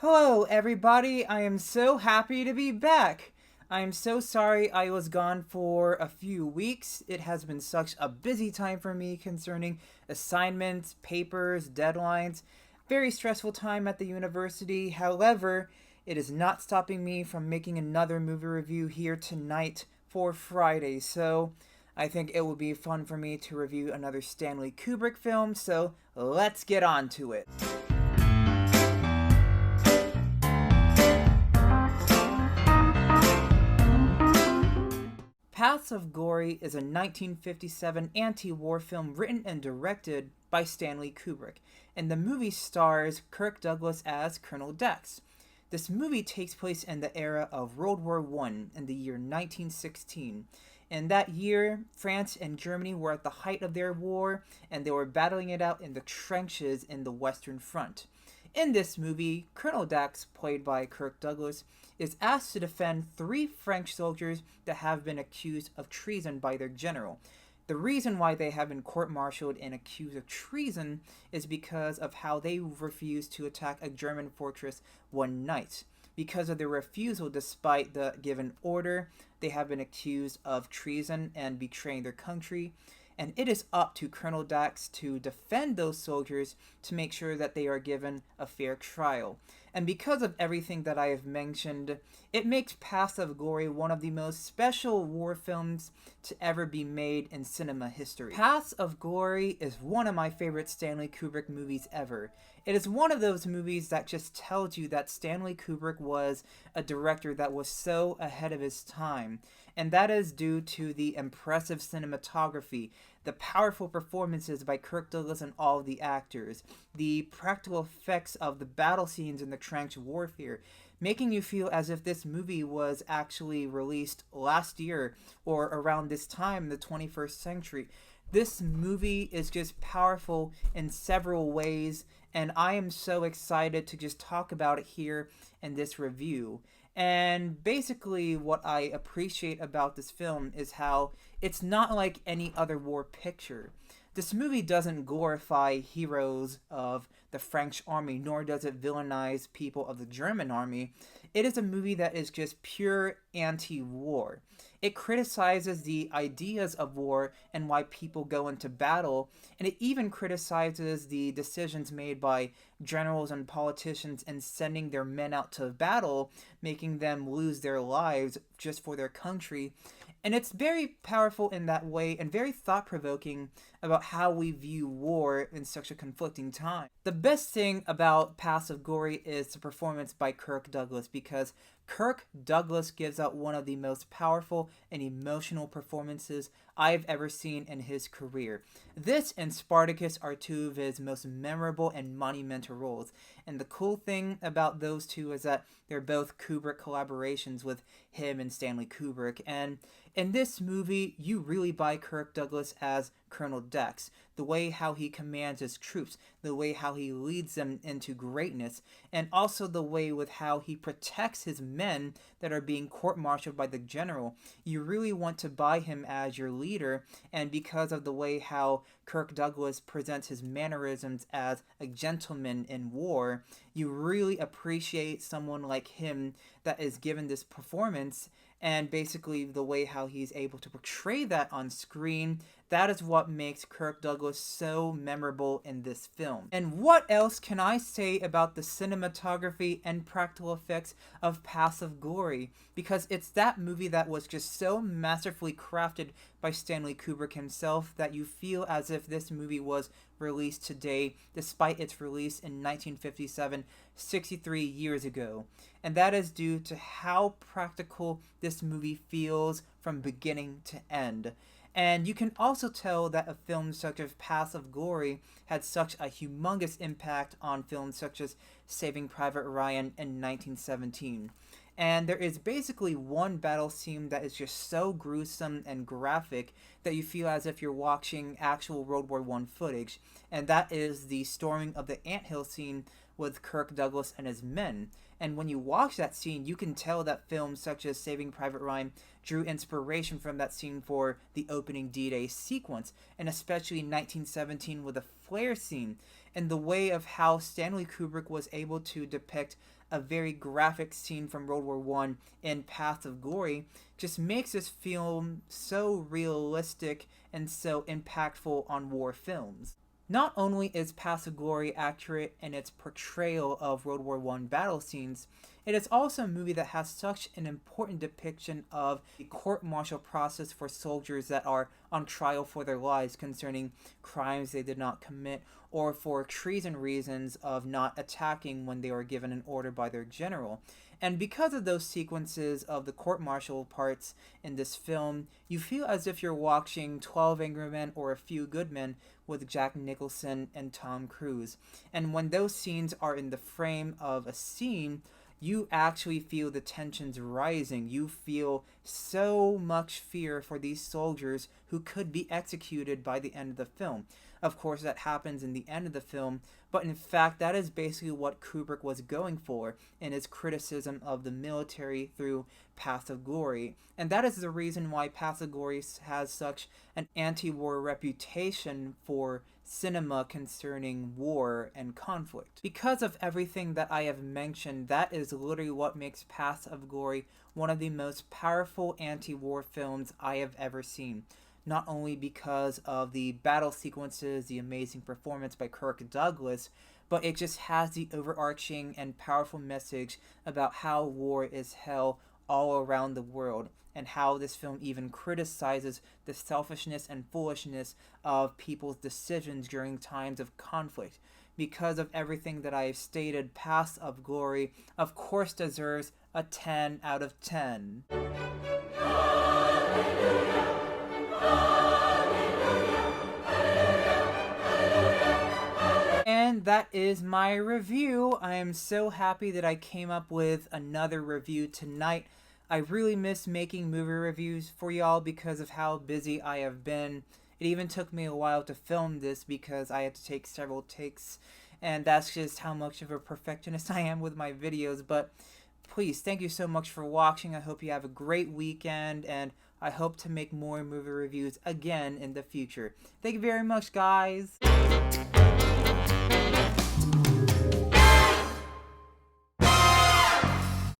Hello, everybody. I am so happy to be back. I am so sorry I was gone for a few weeks. It has been such a busy time for me concerning assignments, papers, deadlines. Very stressful time at the university. However, it is not stopping me from making another movie review here tonight for Friday. So, I think it will be fun for me to review another Stanley Kubrick film. So, let's get on to it. Paths of Glory is a 1957 anti-war film written and directed by Stanley Kubrick, and the movie stars Kirk Douglas as Colonel Dex. This movie takes place in the era of World War I in the year 1916. In that year, France and Germany were at the height of their war, and they were battling it out in the trenches in the Western Front. In this movie, Colonel Dax, played by Kirk Douglas, is asked to defend three French soldiers that have been accused of treason by their general. The reason why they have been court-martialed and accused of treason is because of how they refused to attack a German fortress one night. Because of their refusal despite the given order, they have been accused of treason and betraying their country, and it is up to Colonel Dax to defend those soldiers to make sure that they are given a fair trial. And because of everything that I have mentioned, it makes Paths of Glory one of the most special war films to ever be made in cinema history. Paths of Glory is one of my favorite Stanley Kubrick movies ever. It is one of those movies that just tells you that Stanley Kubrick was a director that was so ahead of his time, and that is due to the impressive cinematography, the powerful performances by Kirk Douglas and all of the actors, the practical effects of the battle scenes in the trench warfare, making you feel as if this movie was actually released last year or around this time in the 21st century. This movie is just powerful in several ways, and I am so excited to just talk about it here in this review. And basically, what I appreciate about this film is how it's not like any other war picture. This movie doesn't glorify heroes of the French army, nor does it villainize people of the German army. It is a movie that is just pure anti-war. It criticizes the ideas of war and why people go into battle, and it even criticizes the decisions made by generals and politicians in sending their men out to battle, making them lose their lives just for their country. And it's very powerful in that way and very thought-provoking about how we view war in such a conflicting time. The best thing about Paths of Glory is the performance by Kirk Douglas, because Kirk Douglas gives out one of the most powerful and emotional performances I've ever seen in his career. This and Spartacus are two of his most memorable and monumental roles, and the cool thing about those two is that they're both Kubrick collaborations with him and Stanley Kubrick, and in this movie, you really buy Kirk Douglas as Colonel Dex, the way how he commands his troops, the way how he leads them into greatness, and also the way with how he protects his men that are being court-martialed by the general. You really want to buy him as your leader, and because of the way how Kirk Douglas presents his mannerisms as a gentleman in war, you really appreciate someone like him that is given this performance, and basically the way how he's able to portray that on screen. That is what makes Kirk Douglas so memorable in this film. And what else can I say about the cinematography and practical effects of Paths of Glory? Because it's that movie that was just so masterfully crafted by Stanley Kubrick himself that you feel as if this movie was released today, despite its release in 1957, 63 years ago. And that is due to how practical this movie feels from beginning to end. And you can also tell that a film such as Paths of Glory had such a humongous impact on films such as Saving Private Ryan in 1917. And there is basically one battle scene that is just so gruesome and graphic that you feel as if you're watching actual World War I footage, and that is the storming of the anthill scene with Kirk Douglas and his men. And when you watch that scene, you can tell that films such as Saving Private Ryan drew inspiration from that scene for the opening D-Day sequence, and especially 1917 with the flare scene. and the way of how Stanley Kubrick was able to depict a very graphic scene from World War One in Paths of Glory just makes this film so realistic and so impactful on war films. Not only is Paths of Glory accurate in its portrayal of World War One battle scenes, it is also a movie that has such an important depiction of the court-martial process for soldiers that are on trial for their lives concerning crimes they did not commit, or for treason reasons of not attacking when they were given an order by their general. And because of those sequences of the court-martial parts in this film, you feel as if you're watching 12 Angry Men or A Few Good Men with Jack Nicholson and Tom Cruise. And when those scenes are in the frame of a scene, you actually feel the tensions rising. You feel so much fear for these soldiers who could be executed by the end of the film. Of course, that happens in the end of the film, but in fact, that is basically what Kubrick was going for in his criticism of the military through Paths of Glory. And that is the reason why Paths of Glory has such an anti-war reputation for cinema concerning war and conflict. Because of everything that I have mentioned, that is literally what makes Paths of Glory one of the most powerful anti-war films I have ever seen. Not only because of the battle sequences, the amazing performance by Kirk Douglas, but it just has the overarching and powerful message about how war is hell all around the world, and how this film even criticizes the selfishness and foolishness of people's decisions during times of conflict. Because of everything that I have stated, Paths of Glory, of course, deserves a 10 out of 10. And that is my review. I am so happy that I came up with another review tonight. I really miss making movie reviews for y'all because of how busy I have been. It even took me a while to film this because I had to take several takes, and that's just how much of a perfectionist I am with my videos. But please, thank you so much for watching. I hope you have a great weekend, and I hope to make more movie reviews again in the future. Thank you very much, guys.